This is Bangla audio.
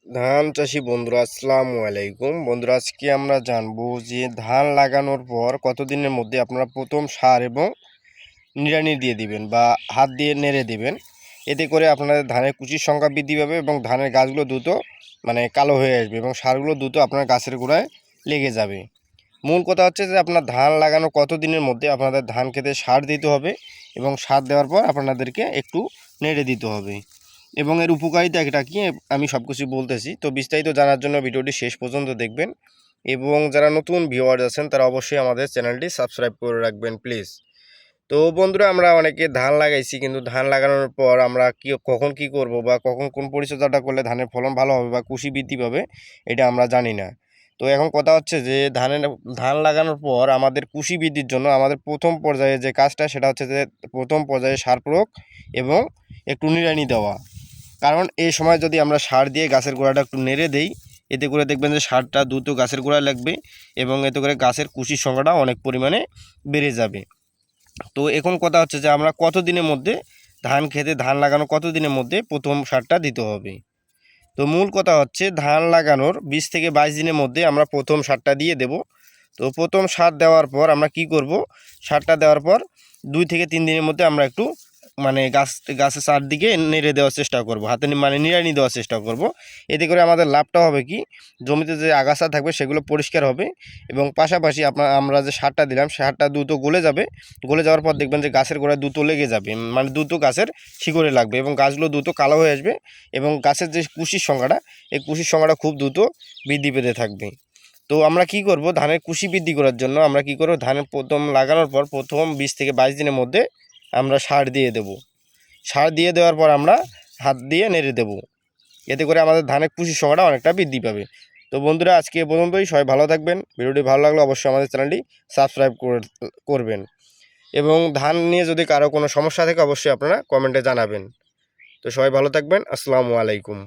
ধান চাষি বন্ধুরা আসসালামু আলাইকুম। বন্ধুরা, আজকে আমরা জানবো যে ধান লাগানোর পর কতদিনের মধ্যে আপনারা প্রথম সার এবং নিড়ানি দিয়ে দিবেন বা হাত দিয়ে নেড়ে দিবেন। এতে করে আপনাদের ধানের কুচির সংখ্যা বৃদ্ধি পাবে এবং ধানের গাছগুলো দ্রুত কালো হয়ে আসবে এবং সারগুলো দ্রুত আপনার গাছের গোড়ায় লেগে যাবে। মূল কথা হচ্ছে যে আপনার ধান লাগানোর কতদিনের মধ্যে আপনাদের ধান খেতে সার দিতে হবে এবং সার দেওয়ার পর আপনাদেরকে একটু নেড়ে দিতে হবে এবং এর উপকারিতা এটা কি আমি সব কিছু বলতেছি। তো বিস্তারিত জানার জন্য ভিডিওটি শেষ পর্যন্ত দেখবেন এবং যারা নতুন ভিউয়ার্স আছেন তারা অবশ্যই আমাদের চ্যানেলটি সাবস্ক্রাইব করে রাখবেন প্লিজ। তো বন্ধুরা, আমরা অনেকে ধান লাগাইছি, কিন্তু ধান লাগানোর পর আমরা কখন কি করব বা কখন কোন পরিচর্যাটা করলে ধানের ফলন ভালো হবে বা কুশি বৃদ্ধি পাবে এটা আমরা জানি না। তো এখন কথা হচ্ছে যে ধান লাগানোর পর আমাদের কুশি বৃদ্ধির জন্য আমাদের প্রথম পর্যায়ে যে কাজটা সেটা হচ্ছে যে প্রথম পর্যায়ে সার প্রয়োগ এবং একটু নিড়ানি দেওয়া। কারণ এই সময় যদি আমরা সার দিয়ে গাছের গোড়াটা একটু নেড়ে দেই, এতে করে দেখবেন যে সারটা দ্রুত গাছের গোড়ায় লাগবে এবং এতে করে গাছের কুশির সংখ্যাটা অনেক পরিমাণে বেড়ে যাবে। তো এখন কথা হচ্ছে যে আমরা কত দিনের মধ্যে ধান লাগানো কত দিনের মধ্যে প্রথম সারটা দিতে হবে। তো মূল কথা হচ্ছে ধান লাগানোর 20 থেকে 22 দিনের মধ্যে আমরা প্রথম সারটা দিয়ে দেব। তো প্রথম সার দেওয়ার পর আমরা কি করব, সারটা দেওয়ার পর 2 থেকে 3 দিনের মধ্যে আমরা একটু গাছের চারদিকে নেড়ে দেওয়ার চেষ্টা করব, হাতে নিড়ানি দেওয়ার চেষ্টা করব। এতে করে আমাদের লাভটা হবে কি, জমিতে যে আগাছা থাকবে সেগুলো পরিষ্কার হবে এবং পাশাপাশি আমরা যে সারটা দিলাম সারটা দ্রুত গলে যাবে। গলে যাওয়ার পর দেখবেন যে গাছের গোড়ায় দ্রুত লেগে যাবে, দ্রুত গাছের শিকড়ে লাগবে এবং গাছগুলো দ্রুত কালো হয়ে আসবে এবং গাছের যে কুশির সংখ্যাটা, এই কুশির সংখ্যাটা খুব দ্রুত বৃদ্ধি পেতে থাকবে। তো আমরা কি করব, ধানের কুশি বৃদ্ধি করার জন্য আমরা কি করব, ধানের প্রথম লাগানোর পর প্রথম 20 থেকে 22 দিনের মধ্যে আমরা সার দিয়ে দেব। সার দিয়ে দেওয়ার পর আমরা হাত দিয়ে নেড়ে দেব। এতে করে আমাদের ধানের কুশির সংখ্যাটা অনেকটা বৃদ্ধি পাবে। তো বন্ধুরা, আজকে এ পর্যন্তই। সবাই ভালো থাকবেন। ভিডিওটি ভালো লাগলে অবশ্যই আমাদের চ্যানেলটি সাবস্ক্রাইব করবেন এবং ধান নিয়ে যদি কারো কোনো সমস্যা থাকে অবশ্যই আপনারা কমেন্টে জানাবেন। তো সবাই ভালো থাকবেন। আসসালামু আলাইকুম।